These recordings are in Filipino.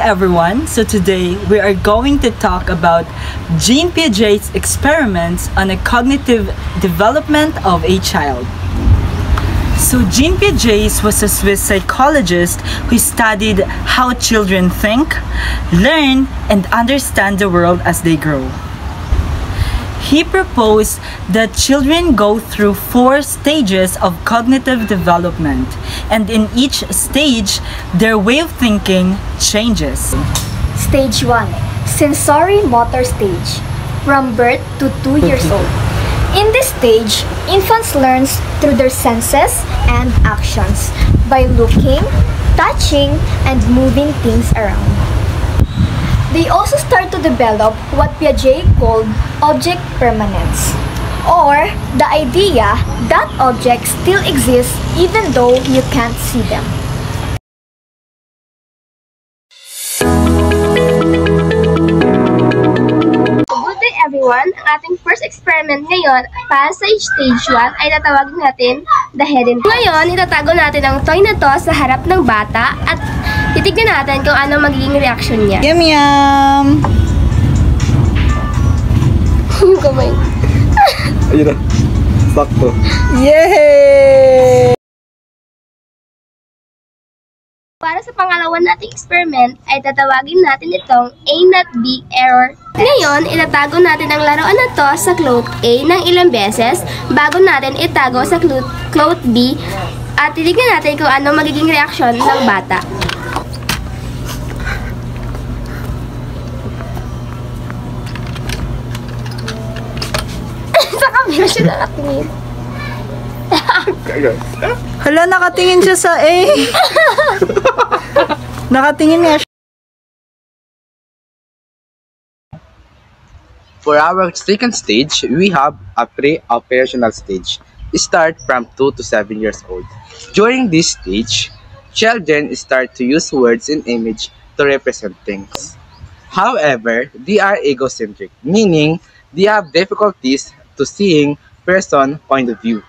everyone. So today we are going to talk about Jean Piaget's experiments on the cognitive development of a child. So Jean Piaget was a Swiss psychologist who studied how children think, learn, and understand the world as they grow. He proposed that children go through 4 stages of cognitive development, and in each stage, their way of thinking changes. Stage 1. Sensory motor stage. From birth to 2 years old. In this stage, infants learn through their senses and actions by looking, touching, and moving things around. They also start to develop what Piaget called object permanence, or the idea that objects still exist even though you can't see them. Good day everyone! Ang ating first experiment ngayon para sa stage 1 ay tatawagin natin the hidden toy. Ngayon, itatago natin ang toy na to sa harap ng bata at titignan natin kung ano magiging reaction niya. Yum yum! Yung kamay. Ayun na. Sakto. Yay! Para sa pangalawa nating experiment ay tatawagin natin itong A not B error. Ngayon, itatago natin ang laruan na to sa cloth A ng ilang beses bago natin itago sa cloth B at titignan natin kung ano magiging reaksyon ng bata. Sa camera siya nakatingin. Hala, nakatingin siya sa A. Nakatingin niya siya. For our second stage, we have a pre-operational stage. Start from 2 to 7 years old. During this stage, children start to use words and image to represent things. However, they are egocentric, meaning they have difficulties to seeing person point of view.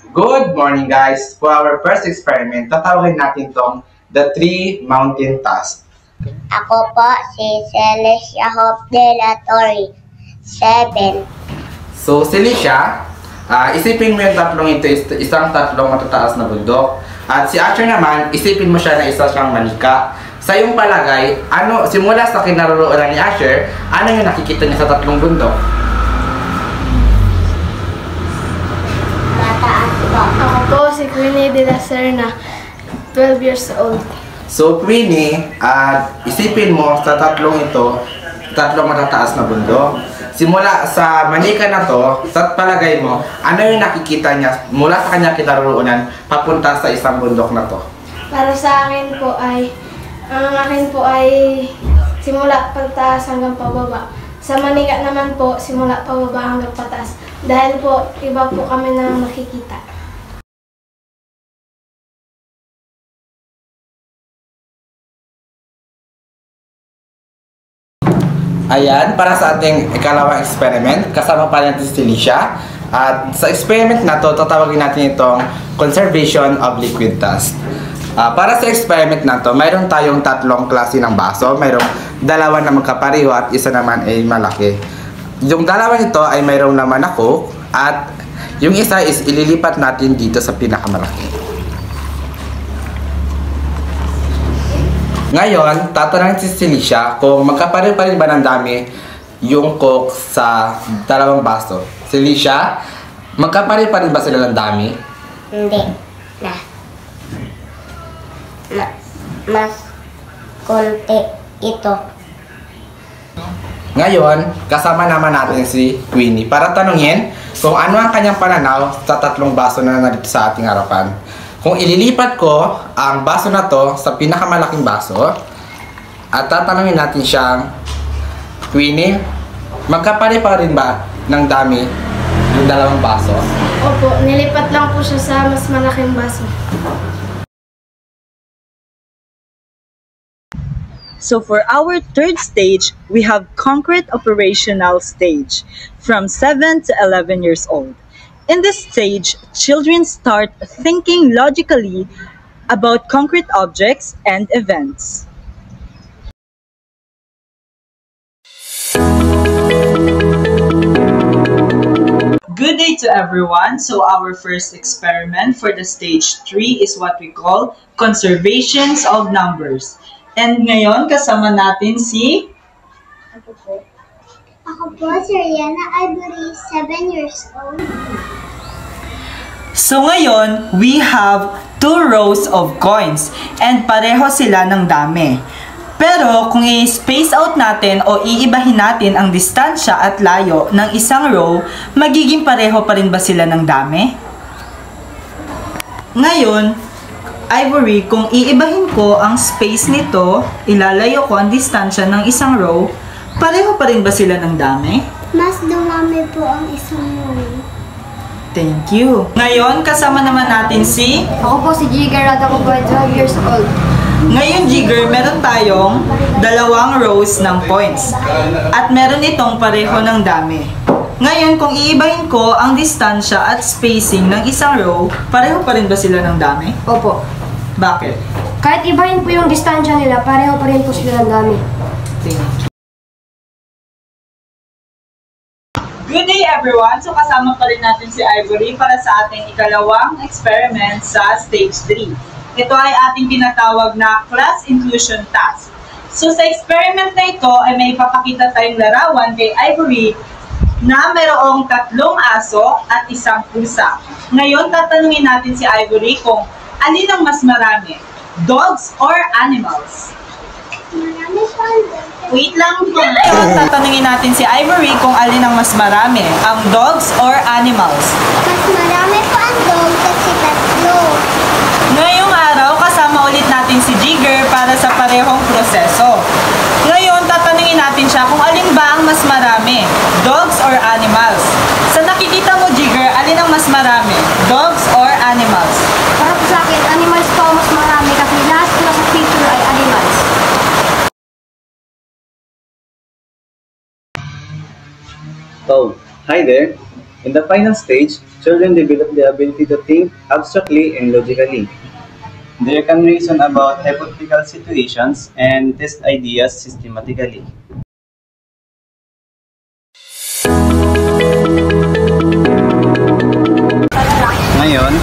Good morning guys! For our first experiment, tatawagin natin tong the 3 mountain task. Ako po si Celestia Hope de la Torre, 7. So, Celicia, isipin mo yung tatlong ito, isang tatlong matataas na bundok. At si Asher naman, isipin mo siya na isa siyang manika. Sa iyong palagay, simula sa kinaroroonan ni Asher, ano yung nakikita niya sa tatlong bundok? Mataas po. Ako po si Queenie de la Serna, 12 years old. So, Queenie, isipin mo sa tatlong ito, tatlong matataas na bundok. Simula sa manika na to, sa palagay mo, ano yung nakikita niya mula sa kanya kinaroroonan papunta sa isang bundok na to? Para sa akin po ay, ang akin po ay simula pataas hanggang pababa. Sa manika naman po, simula pababa hanggang pataas. Dahil po, iba po kami na nakikita. Ayan, para sa ating ikalawang experiment, kasama pa natin si Celicia. At sa experiment na to, tatawagin natin itong conservation of liquid dust. Para sa experiment na to, mayroon tayong tatlong klase ng baso. Mayroong dalawa na magkapareho at isa naman ay malaki. Yung dalawa nito ay mayroong laman na Coke at yung isa is ililipat natin dito sa pinakamalaki. Ngayon, tatanungin si Celicia kung magkapareho pa rin ba ng dami yung Coke sa dalawang baso. Celicia, magkapareho pa rin ba sila ng dami? Hindi. Mas konti ito. Ngayon, kasama naman natin si Queenie para tanungin kung ano ang kanyang pananaw sa tatlong baso na narito sa ating harapan. Kung ililipat ko ang baso na to sa pinakamalaking baso at tatanungin natin siyang, Queenie, magkapare pa rin ba ng dami yung dalawang baso? Opo, nilipat lang po siya sa mas malaking baso. So for our third stage, we have concrete operational stage from 7 to 11 years old. In this stage, children start thinking logically about concrete objects and events. Good day to everyone. So our first experiment for the stage 3 is what we call conservations of numbers. And ngayon kasama natin si Ako po, si Rihanna Ivory, 7 years old. So ngayon, we have 2 rows of coins and pareho sila ng dami. Pero kung i-space out natin o iibahin natin ang distansya at layo ng isang row, magiging pareho pa rin ba sila ng dami? Ngayon, Ivory, kung iibahin ko ang space nito, ilalayo ko ang distansya ng isang row, pareho pa rin ba sila ng dami? Mas dumami po ang isang row. Thank you. Ngayon, kasama naman natin si... Ako po si Jigger at ako po ay 12 years old. Ngayon, Jigger, meron tayong 2 rows ng points. At meron itong pareho ng dami. Ngayon, kung iibahin ko ang distansya at spacing ng isang row, pareho pa rin ba sila ng dami? Opo. Bakit? Kahit ibahin po yung distansya nila, pareho pa rin po sila ng dami. Thank you. Good day everyone! So kasama pa rin natin si Ivory para sa ating ikalawang experiment sa stage 3. Ito ay ating tinatawag na class inclusion task. So sa experiment na ito ay may ipapakita tayong larawan kay Ivory na mayroong 3 aso at 1 pusa. Ngayon tatanungin natin si Ivory kung alin ang mas marami, dogs or animals? Marami po ang Wait lang po. Ngayon tatanungin natin si Ivory kung alin ang mas marami, ang dogs or animals. Mas marami po ang dog kasi 3. Ngayong araw, kasama ulit natin si Jigger para sa parehong proseso. Ngayon, tatanungin natin siya kung alin ba ang mas marami, dogs or animals. Sa nakikita mo, Jigger, alin ang mas marami, dogs or animals? Para po sa akin, animals po ang mas marami kasi lahat sila sa picture ay animals. Oh, hi there. In the final stage, children develop the ability to think abstractly and logically. They can reason about hypothetical situations and test ideas systematically. Ngayon,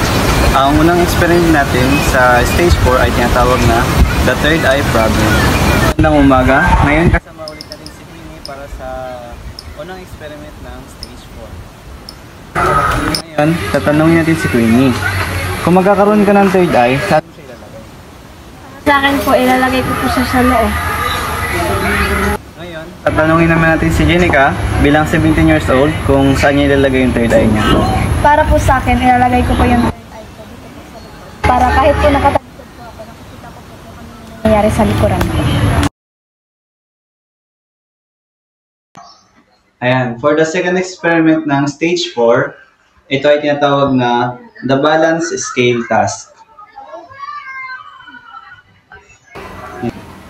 ang unang experiment natin sa stage 4 ay tinatawag na the third eye problem. Magandang umaga. Ngayon kasama ulit natin si Queenie para sa unang experiment ng stage 4. Ngayon, tatanungin natin si Queenie. Kung magkakaroon ka ng third eye, saan mo siya ilalagay? Sa akin po, ilalagay ko po sa noo. Ngayon, tatanungin naman natin si Jenica bilang 17 years old kung saan niya ilalagay yung third eye niya. Para po sa akin, ilalagay ko po yung third eye ko dito po sa likod. Para kahit po nakatalikod po ako, nakikita ko po kung ano yung nangyayari sa likuran ko. Ayan, for the second experiment ng stage 4, ito ay tinatawag na the balance scale task.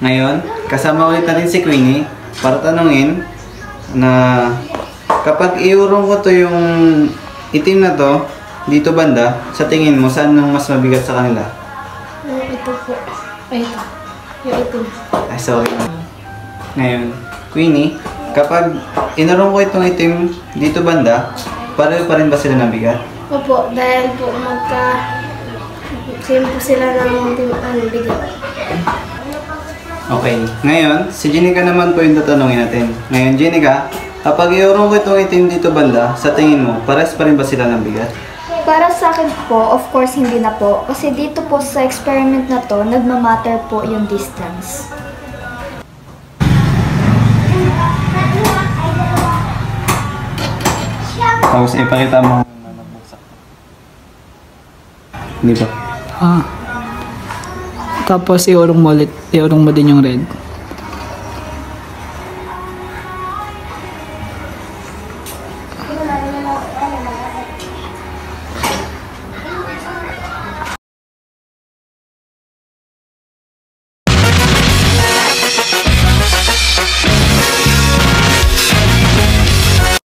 Ngayon, kasama ulit natin si Queenie para tanungin na kapag iurong ko to yung itim na to dito banda, sa tingin mo saan ang mas mabigat sa kanila? Ito po. Ay, ito. Yung ito. Ay, sorry. Ngayon, Queenie, kapag inurong ko itong itim dito banda, pareho pa rin ba sila ng bigat? Opo, dahil po same po sila ng bigat. Okay. Ngayon, si Jenica naman po yung tatanungin natin. Ngayon, Jenica, kapag iurong ko itong itim dito banda, sa tingin mo, pares pa rin ba sila ng bigat? Para sa akin po, of course hindi na po. Kasi dito po sa experiment na to, nagmamatter po yung distance. Tapos ipakita mo na nabuksak. Hindi ba? Tapos iurong mo din yung red.